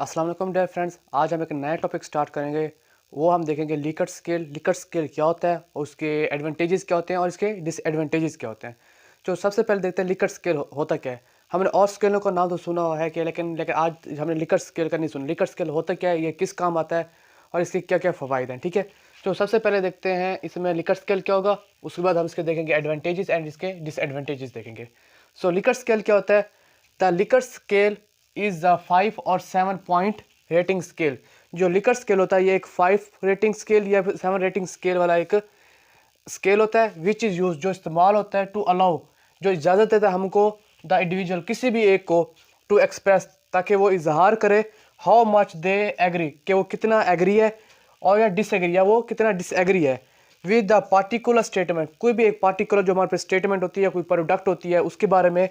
अस्सलाम वालेकुम dear friends. आज हम एक नया टॉपिक स्टार्ट करेंगे। वो हम देखेंगे लिकर्ट स्केल। लिकर्ट स्केल क्या होता है और उसके एडवांटेजेस क्या होते हैं और इसके डिसएडवांटेजेस क्या होते हैं। तो सबसे पहले देखते हैं लिकर्ट स्केल होता क्या है। हमने और स्केलों का नाम तो सुना हुआ है कि लेकिन आज हमने लिकर्ट स्केल का नहीं सुना। लिकर्ट स्केल होता क्या है, ये किस काम आता है और इसके क्या क्या फ़वाइद हैं। ठीक है, तो सबसे पहले देखते हैं इसमें लिकर्ट स्केल क्या होगा। उसके बाद हम इसके देखेंगे एडवांटेजेस एंड इसके डिसएडवांटेजेस देखेंगे। सो लिकर्ट स्केल क्या होता है। The Likert scale is the 5 और 7 पॉइंट रेटिंग स्केल। जो लिकर्ट स्केल होता है ये एक 5 रेटिंग स्केल या 7 रेटिंग स्केल वाला एक स्केल होता है विच इज़ यूज, जो इस्तेमाल होता है टू अलाउ, जो इजाज़त देता है हमको द इंडिविजुअल, किसी भी एक को, टू एक्सप्रेस, ताकि वो इजहार करे हाउ मच दे एग्री, कि वो कितना एग्री है और या डिसएग्री, या वो कितना डिसएग्री है विद द पार्टिकुलर स्टेटमेंट। कोई भी एक पार्टिकुलर जो हमारे पास स्टेटमेंट होती है, कोई प्रोडक्ट होती है, उसके बारे में।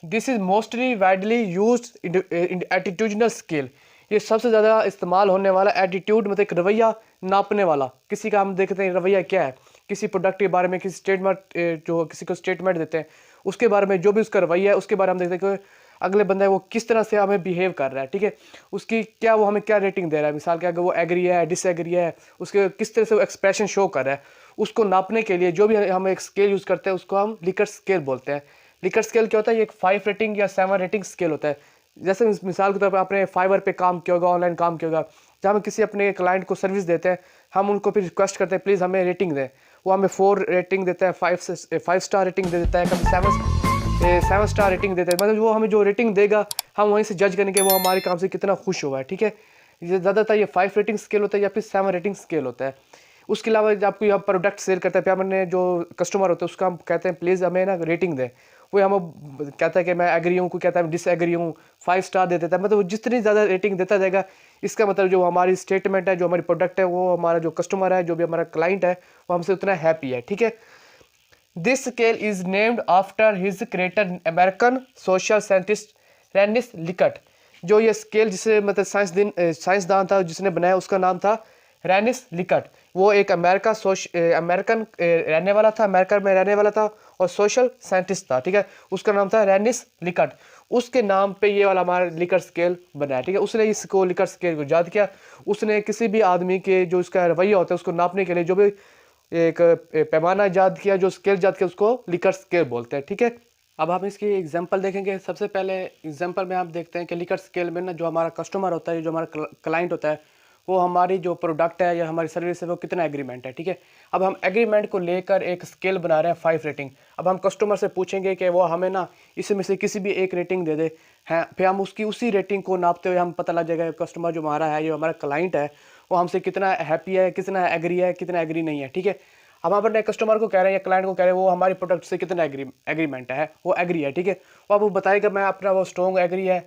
This is mostly widely use in attitudinal scale. ये सबसे ज़्यादा इस्तेमाल होने वाला एटीट्यूड मतलब एक रवैया नापने वाला। किसी का हम देखते हैं रवैया क्या है, किसी प्रोडक्ट के बारे में, किसी स्टेटमेंट जो किसी को स्टेटमेंट देते हैं उसके बारे में, जो भी उसका रवैया है उसके बारे में हम देखते हैं कि अगले बंदा है वो किस तरह से हमें बिहेव कर रहा है। ठीक है, उसकी क्या, वो हमें क्या रेटिंग दे रहा है। मिसाल के अगर वो एग्री है, डिसएग्री है, उसके किस तरह से वो एक्सप्रेशन शो कर रहा है, उसको नापने के लिए जो भी हम एक स्केल यूज़ करते हैं उसको हम लिकर्ट स्केल बोलते हैं। लिकर्ट स्केल क्या होता है, ये एक 5 रेटिंग या 7 रेटिंग स्केल होता है। जैसे मिसाल के तौर पर आपने फाइवर पे काम किया होगा, ऑनलाइन काम किया होगा, जब हम किसी अपने क्लाइंट को सर्विस देते हैं, हम उनको फिर रिक्वेस्ट करते हैं प्लीज़ हमें रेटिंग दें। वो हमें 4 रेटिंग देता है, 5 स्टार रेटिंग दे देता है, कभी 7 स्टार रेटिंग देता है। मतलब वो हमें जो रेटिंग देगा हम वहीं से जज करेंगे वो हमारे काम से कितना खुश हुआ है। ठीक है, ये ज़्यादातर ये 5 रेटिंग स्केल होता है या फिर 7 रेटिंग स्केल होता है। उसके अलावा जब कोई हम प्रोडक्ट सेल करते हैं, फिर हमने जो कस्टमर होता है उसका हम कहते हैं प्लीज़ हमें ना रेटिंग दें। वो हम कहता है कि मैं एग्री हूँ, कोई कहता है डिसएग्री हूँ, 5 स्टार दे देता है। मतलब जितनी ज़्यादा रेटिंग देता जाएगा, इसका मतलब जो हमारी स्टेटमेंट है, जो हमारी प्रोडक्ट है, वो हमारा जो कस्टमर है, जो भी हमारा क्लाइंट है, वो हमसे उतना हैप्पी है। ठीक है, this scale is named after his creator American social scientist Rensis Likert. जो ये स्केल जिसे मतलब साइंसदान था जिसने बनाया, उसका नाम था रेनिस लिकट। वो एक अमेरिकन रहने वाला था, अमेरिका में रहने वाला था और सोशल साइंटिस्ट था। ठीक है, उसका नाम था रेनिस लिकट। उसके नाम पे ये वाला हमारा लिकट स्केल बनाया। ठीक है, उसने इसको लिकट स्केल को ईजाद किया। उसने किसी भी आदमी के जो उसका रवैया होता है उसको नापने के लिए जो भी एक पैमाना ईजाद किया, जो स्केल ईजाद किया, उसको लिकट स्केल बोलते हैं। ठीक है, अब हम इसकी एग्जांपल देखेंगे। सबसे पहले एग्जांपल में आप देखते हैं कि लिकट स्केल में ना जो हमारा कस्टमर होता है, जो हमारा क्लाइंट होता है, वो हमारी जो प्रोडक्ट है या हमारी सर्विस है वो कितना एग्रीमेंट है। ठीक है, अब हम एग्रीमेंट को लेकर एक स्केल बना रहे हैं 5 रेटिंग। अब हम कस्टमर से पूछेंगे कि वो हमें ना इसमें से किसी भी एक रेटिंग दे दे हैं, फिर हम उसकी उसी रेटिंग को नापते हुए हम पता लग जाएगा कस्टमर जो हमारा है, जो हमारा क्लाइंट है, वो हमसे कितना हैप्पी है, कितना एग्री है, कितना एग्री नहीं है। ठीक है, हम अपने कस्टमर को कह रहे हैं या क्लाइंट को कह रहे हैं वो हमारी प्रोडक्ट से कितना एग्रीमेंट है, वो एग्री है। ठीक है, वो बताएगा मैं अपना वो स्ट्रॉन्ग एग्री है,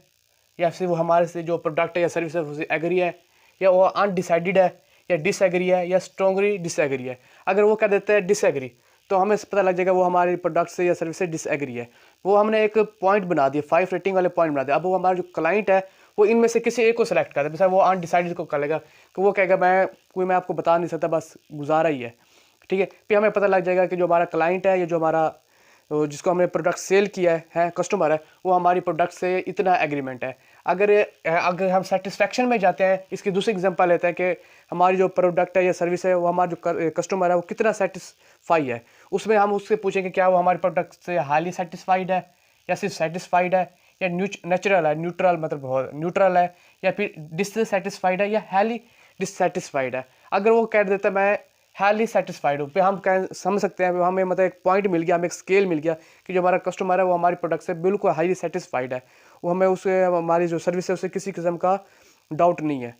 या फिर वो हमारे से जो प्रोडक्ट है या सर्विस है उससे एग्री है, या वो अनडिसाइडेड है, या डिसएग्री है, या स्ट्रॉन्गली डिसएग्री है। अगर वो कह देते हैं डिसएग्री, तो हमें पता लग जाएगा वो हमारी प्रोडक्ट से या सर्विस से डिसएग्री है। वो हमने एक पॉइंट बना दिया, 5 रेटिंग वाले पॉइंट बना दिया। अब वो हमारा जो क्लाइंट है वो इनमें से किसी एक को सिलेक्ट करता है। जैसे वो अनडिसाइडेड को कर लेगा कि वो कहेगा मैं आपको बता नहीं सकता, बस गुजारा ही है। ठीक है, फिर हमें पता लग जाएगा कि जो हमारा क्लाइंट है या जो हमारा जिसको हमने प्रोडक्ट सेल किया है कस्टमर है, वो हमारी प्रोडक्ट से इतना एग्रीमेंट है। अगर हम सेटिस्फेक्शन में जाते हैं, इसकी दूसरी एग्जांपल लेते हैं कि हमारी जो प्रोडक्ट है या सर्विस है वो हमारा जो कस्टमर है वो कितना सेटिस्फाई है। उसमें हम उससे पूछेंगे क्या वो हमारी प्रोडक्ट से हाईली सेटिस्फाइड है, या सिर्फ सेटिस्फाइड है, या नेचुरल है, न्यूट्रल मतलब न्यूट्रल है, या फिर डिससेटिस्फाइड है, या हाईली डिससेटिस्फाइड है। अगर वो कह देता है मैं हाईली सेटिस्फाइड हूँ, पे हम कह समझ सकते हैं हमें मतलब एक पॉइंट मिल गया, हमें एक स्केल मिल गया कि जो हमारा कस्टमर है वो हमारी प्रोडक्ट से बिल्कुल हाईली सेटिस्फाइड है। वो हमें उसे हमारी जो सर्विस है उससे किसी किस्म का डाउट नहीं है।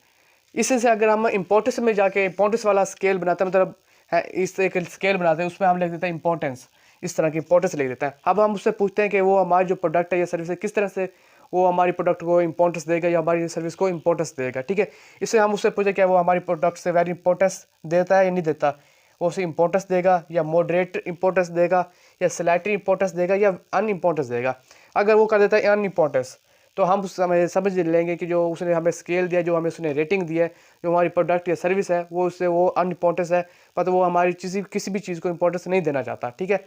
इसी से अगर हम इंपॉर्टेंस में जाके इंपॉर्टेंस वाला स्केल बनाते हैं, मतलब है इस एक स्केल बनाते हैं, उसमें हम लिख देते हैं इंपॉर्टेंस, इस तरह की इंपॉर्टेंस लिख देता है। अब हम उससे पूछते हैं कि वो हमारी जो प्रोडक्ट है या सर्विस है किस तरह से वो हमारी प्रोडक्ट को इंपॉर्टेंस देगा या हमारी सर्विस को इंपॉर्टेंस देगा। ठीक है, इससे हम उससे पूछे क्या वो हमारी प्रोडक्ट से वेरी इंपॉर्टेंस देता है या नहीं देता। वो उसे इंपॉर्टेंस देगा या मॉडरेट इंपॉर्टेंस देगा, या स्लाइटली इंपॉर्टेंस देगा, या अन इम्पोर्टेंस देगा। अगर वो कर देता है अन इम्पोर्टेंस, तो हम उस समय समझ लेंगे कि जो उसने हमें स्केल दिया, जो हमें उसने रेटिंग दी है, जो हमारी प्रोडक्ट या सर्विस है वो उससे वो अन इम्पोर्टेंस है, मतलब वो हमारी चीज़ किसी भी चीज़ को इंपॉर्टेंस नहीं देना चाहता। ठीक है,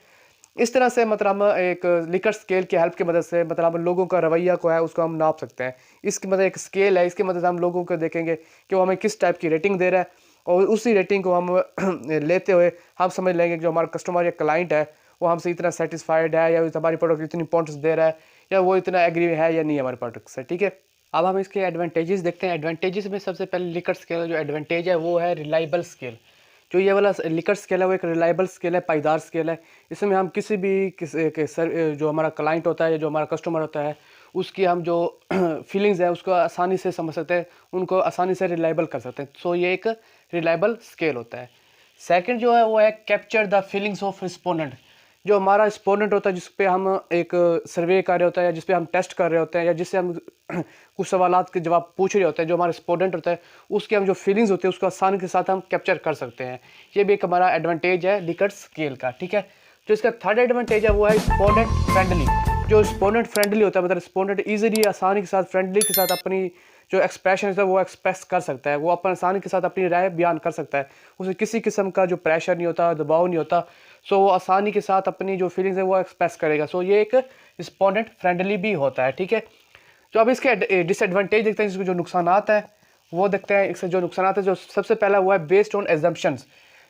इस तरह से मतलब हम एक लिकर्ट स्केल की हेल्प की मदद से मतलब हम लोगों का रवैया को है उसको हम नाप सकते हैं। इसकी मदद एक स्केल है, इसकी मदद से हम लोगों को देखेंगे कि वो हमें किस टाइप की रेटिंग दे रहा है, और उसी रेटिंग को हम लेते हुए हम समझ लेंगे कि जो हमारा कस्टमर या क्लाइंट है वो हमसे इतना सेटिस्फाइड है, या हमारी प्रोडक्ट इतनी इंपॉर्टेंस दे रहा है, या वो इतना एग्री है या नहीं हमारे प्रोडक्ट से। ठीक है, अब हम इसके एडवांटेजेस देखते हैं। एडवांटेजेस में सबसे पहले लिकर्ट स्केल जो एडवांटेज है वो है रिलायबल स्केल। जो ये वाला लिकर्ट स्केल है वो एक रिलायबल स्केल है, पाईदार स्केल है। इसमें हम किसी भी जो हमारा क्लाइंट होता है या जो हमारा कस्टमर होता है उसकी हम जो फीलिंग्स है उसको आसानी से समझ सकते हैं, उनको आसानी से रिलायबल कर सकते हैं। सो ये एक रिलायबल स्केल होता है। सेकंड जो है वो है capture the feelings of respondent. जो हमारा रिस्पोंडेंट होता है जिस पे हम एक सर्वे कर रहे होते हैं, या जिस पे हम टेस्ट कर रहे होते हैं, या जिससे हम कुछ सवालात के जवाब पूछ रहे होते हैं, जो हमारा रिस्पोंडेंट होता है उसके हम जो फीलिंग्स होते हैं उसको आसानी के साथ हम कैप्चर कर सकते हैं। ये भी एक हमारा एडवांटेज है लिकर्ट स्केल का। ठीक है, जो इसका थर्ड एडवांटेज है वो है रिस्पोंडेंट फ्रेंडली। जो रिस्पोंडेंट फ्रेंडली होता है मतलब रिस्पोंडेंट ईजिली आसानी के साथ फ्रेंडली के साथ अपनी जो एक्सप्रेशन है वो एक्सप्रेस कर सकता है, वो अपन आसानी के साथ अपनी राय बयान कर सकता है। उसे किसी किस्म का जो प्रेशर नहीं होता, दबाव नहीं होता। सो वो आसानी के साथ अपनी जो फीलिंग्स है वो एक्सप्रेस करेगा। सो ये एक रिस्पोंडेंट फ्रेंडली भी होता है। ठीक है, तो अब इसके डिसएडवांटेज देखते हैं, जिसके जो नुकसानात है वो देखते हैं। इससे जो नुकसानात है, जो सबसे पहला वो है बेस्ड ऑन एजम्पशंस।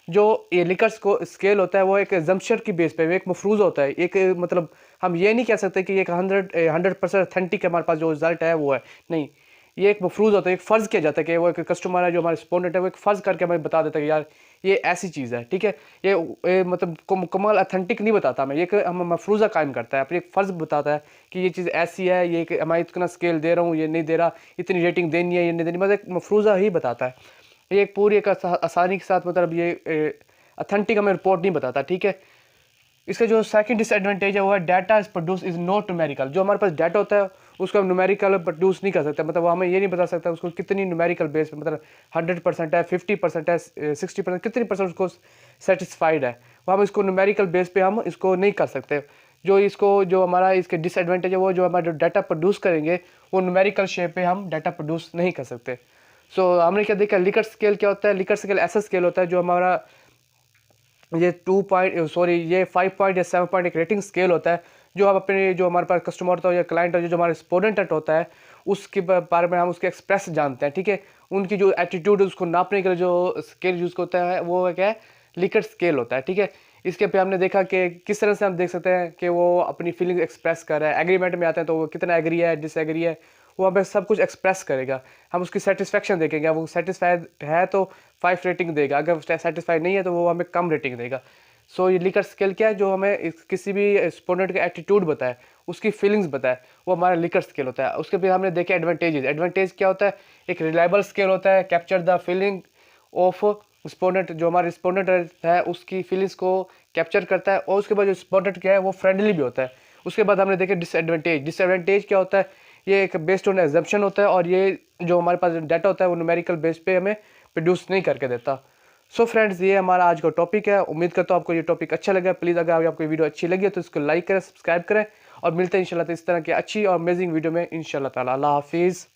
जो ये लिकर्स को स्केल होता है वो एक एजम्पशन की बेस पे एक मफरूज़ होता है। एक मतलब हम ये नहीं कह सकते कि एक 100% ऑथेंटिक हमारे पास जो रिजल्ट है वो है, नहीं। ये एक मफरूज़ होता है, एक फ़र्ज़ किया जाता है कि वो एक कस्टमर है जो हमारे रिस्पोंडेंट है वो एक फ़र्ज़ करके हमें बता देता है कि यार ये ऐसी चीज़ है। ठीक है, ये मतलब को मुकम्मल अथेंटिक नहीं बताता हमें, ये हम मफरूज़ा कायम करता है, अपनी एक फ़र्ज़ बताता है कि ये चीज़ ऐसी है, ये कि मैं इतना स्केल दे रहा हूँ, ये नहीं दे रहा, इतनी रेटिंग देनी है, ये नहीं देनी, मतलब एक मफरूज़ा ही बताता है। ये एक पूरी एक आसानी के साथ मतलब ये अथेंटिक हमें रिपोर्ट नहीं बताता। ठीक है, इसका जो सेकंड डिसएडवांटेज है वो है data is produce is not numerical. जो हमारे पास डाटा होता है उसको हम न्यूमेरिकल प्रोड्यूस नहीं कर सकते, मतलब वो हमें ये नहीं बता सकता उसको कितनी न्यूमेरिकल बेस पे, मतलब 100% है, 50% है, 60%, कितनी परसेंट उसको सेटिस्फाइड है, वो हम इसको न्यूमेरिकल बेस पे हम इसको नहीं कर सकते। जो हमारा इसके डिसएडवांटेज है वो जो हमारा जो डाटा प्रोड्यूस करेंगे वो न्यूमेरिकल शेप पे हम डाटा प्रोड्यूस नहीं कर सकते। सो हमने क्या देखा, लिकर्ट स्केल क्या होता है। लिकर्ट स्केल ऐसा स्केल होता है जो हमारा ये 5 पॉइंट या 7 पॉइंट एक रेटिंग स्केल होता है, जो हम अपने जो हमारे पास कस्टमर होता है या क्लाइंट होता है, जो हमारे रिस्पोंडेंट होता है उसके बारे में हम उसके एक्सप्रेस जानते हैं। ठीक है, उनकी जो एटीट्यूड है उसको नापने के लिए जो स्केल यूज़ होता है वो क्या है, लिकर्ट स्केल होता है। ठीक है, इसके पे हमने देखा कि किस तरह से हम देख सकते हैं कि वो अपनी फीलिंग एक्सप्रेस कर रहा है। एग्रीमेंट में आते हैं तो वो कितना एग्री है, डिसएग्री है, वो हमें सब कुछ एक्सप्रेस करेगा। हम उसकी सेटिस्फेक्शन देखेंगे, वो सेटिस्फाइड है तो 5 रेटिंग देगा, अगर सेटिस्फाइड नहीं है तो वो हमें कम रेटिंग देगा। सो ये लिकर्ट स्केल क्या है, जो हमें किसी भी एक्सपोनेंट का एटीट्यूड बताए, उसकी फीलिंग्स बताए, वो हमारा लिकर्ट स्केल होता है। उसके फिर हमने देखे एडवांटेजेस। एडवांटेज क्या होता है, एक रिलायबल स्केल होता है, capture the feeling of respondent. जो हमारा रिस्पोंडेंट है उसकी फीलिंग्स को कैप्चर करता है, और उसके बाद जो रिस्पोंडेंट क्या है वो फ्रेंडली भी होता है। उसके बाद हमने देखे डिसएडवांटेज। डिसएडवांटेज क्या होता है, ये एक बेस्ड ऑन एजम्पशन होता है, और ये जो हमारे पास डाटा होता है वो न्यूमेरिकल बेस पे हमें प्रोड्यूस नहीं करके देता। सो फ्रेंड्स, ये हमारा आज का टॉपिक है। उम्मीद करता हूँ आपको ये टॉपिक अच्छा लगा। प्लीज़ अगर आपको वीडियो अच्छी लगी है तो इसको लाइक करें, सब्सक्राइब करें, और मिलते हैं इंशाल्लाह इस तरह की अच्छी और अमेजिंग वीडियो में इंशाल्लाह ताला। अल्लाह हाफिज़।